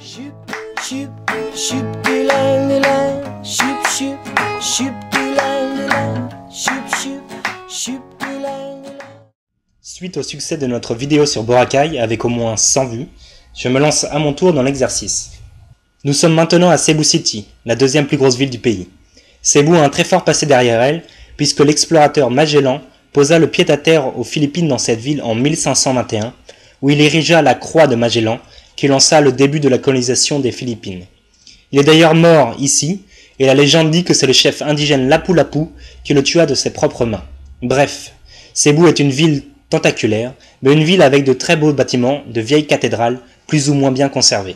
Shoop, shoop, shoop, dee-lang, shoop, shoop, shoop, dee-lang, shoop, shoop, shoop, dee-lang. Suite au succès de notre vidéo sur Boracay avec au moins 100 vues, je me lance à mon tour dans l'exercice. Nous sommes maintenant à Cebu City, la deuxième plus grosse ville du pays. Cebu a un très fort passé derrière elle, puisque l'explorateur Magellan posa le pied-à-terre aux Philippines dans cette ville en 1521, où il érigea la croix de Magellan, qui lança le début de la colonisation des Philippines. Il est d'ailleurs mort ici, et la légende dit que c'est le chef indigène Lapu-Lapu qui le tua de ses propres mains. Bref, Cebu est une ville tentaculaire, mais une ville avec de très beaux bâtiments, de vieilles cathédrales, plus ou moins bien conservées.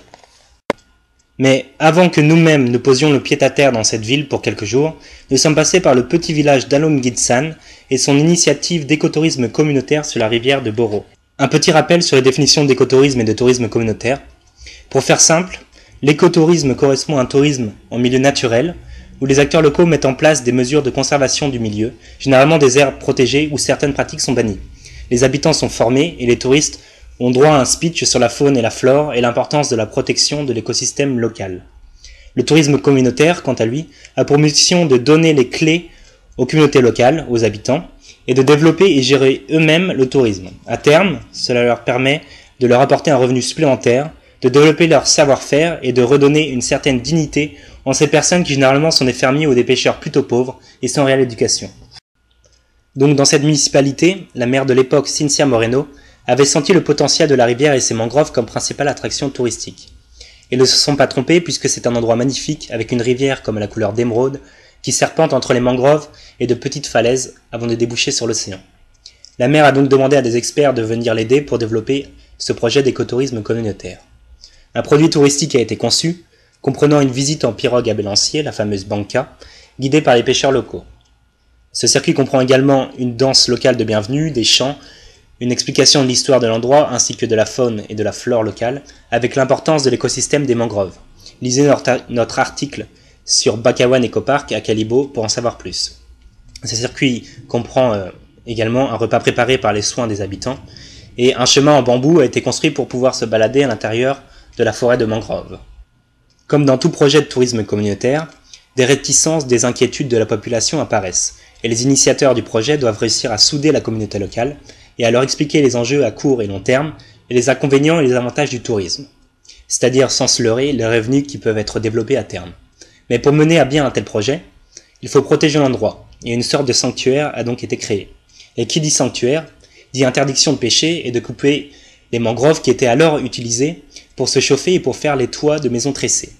Mais avant que nous-mêmes nous posions le pied-à-terre dans cette ville pour quelques jours, nous sommes passés par le petit village d'Alongitsan et son initiative d'écotourisme communautaire sur la rivière de Boro. Un petit rappel sur les définitions d'écotourisme et de tourisme communautaire. Pour faire simple, l'écotourisme correspond à un tourisme en milieu naturel, où les acteurs locaux mettent en place des mesures de conservation du milieu, généralement des aires protégées où certaines pratiques sont bannies. Les habitants sont formés et les touristes ont droit à un speech sur la faune et la flore et l'importance de la protection de l'écosystème local. Le tourisme communautaire, quant à lui, a pour mission de donner les clés aux communautés locales, aux habitants, et de développer et gérer eux-mêmes le tourisme. À terme, cela leur permet de leur apporter un revenu supplémentaire, de développer leur savoir-faire et de redonner une certaine dignité en ces personnes qui généralement sont des fermiers ou des pêcheurs plutôt pauvres et sans réelle éducation. Donc dans cette municipalité, la maire de l'époque, Cynthia Moreno, avait senti le potentiel de la rivière et ses mangroves comme principale attraction touristique. Ils ne se sont pas trompés puisque c'est un endroit magnifique avec une rivière comme la couleur d'émeraude qui serpente entre les mangroves et de petites falaises avant de déboucher sur l'océan. La maire a donc demandé à des experts de venir l'aider pour développer ce projet d'écotourisme communautaire. Un produit touristique a été conçu, comprenant une visite en pirogue à Bélancier, la fameuse banca, guidée par les pêcheurs locaux. Ce circuit comprend également une danse locale de bienvenue, des chants, une explication de l'histoire de l'endroit ainsi que de la faune et de la flore locale, avec l'importance de l'écosystème des mangroves. Lisez notre article sur Bakawan Ecopark à Calibo pour en savoir plus. Ce circuit comprend également un repas préparé par les soins des habitants et un chemin en bambou a été construit pour pouvoir se balader à l'intérieur de la forêt de mangroves. Comme dans tout projet de tourisme communautaire, des réticences, des inquiétudes de la population apparaissent et les initiateurs du projet doivent réussir à souder la communauté locale et à leur expliquer les enjeux à court et long terme et les inconvénients et les avantages du tourisme, c'est-à-dire sans se leurrer les revenus qui peuvent être développés à terme. Mais pour mener à bien un tel projet, il faut protéger l'endroit, et une sorte de sanctuaire a donc été créé. Et qui dit sanctuaire, dit interdiction de pêcher et de couper les mangroves qui étaient alors utilisées pour se chauffer et pour faire les toits de maisons tressées.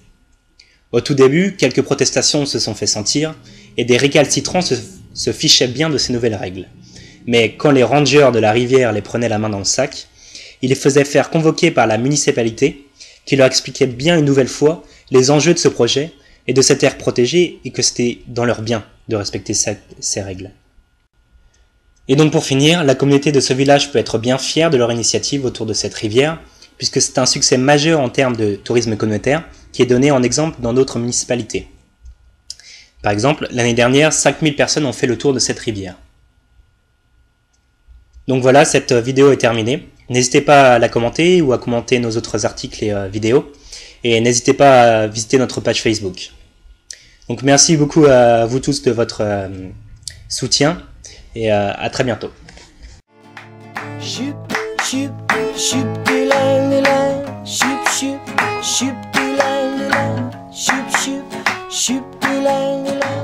Au tout début, quelques protestations se sont fait sentir, et des récalcitrants se fichaient bien de ces nouvelles règles. Mais quand les rangers de la rivière les prenaient la main dans le sac, ils les faisaient faire convoquer par la municipalité, qui leur expliquait bien une nouvelle fois les enjeux de ce projet, et de cette aire protégée et que c'était dans leur bien de respecter ces règles. Et donc pour finir, la communauté de ce village peut être bien fière de leur initiative autour de cette rivière, puisque c'est un succès majeur en termes de tourisme communautaire qui est donné en exemple dans d'autres municipalités. Par exemple, l'année dernière, 5000 personnes ont fait le tour de cette rivière. Donc voilà, cette vidéo est terminée. N'hésitez pas à la commenter ou à commenter nos autres articles et vidéos. Et n'hésitez pas à visiter notre page Facebook. Donc merci beaucoup à vous tous de votre soutien et à très bientôt. Shoop, shoop, shoop, dee-lang, shoop, shoop, shoop, dee-lang, shoop, shoop, shoop, dee-lang.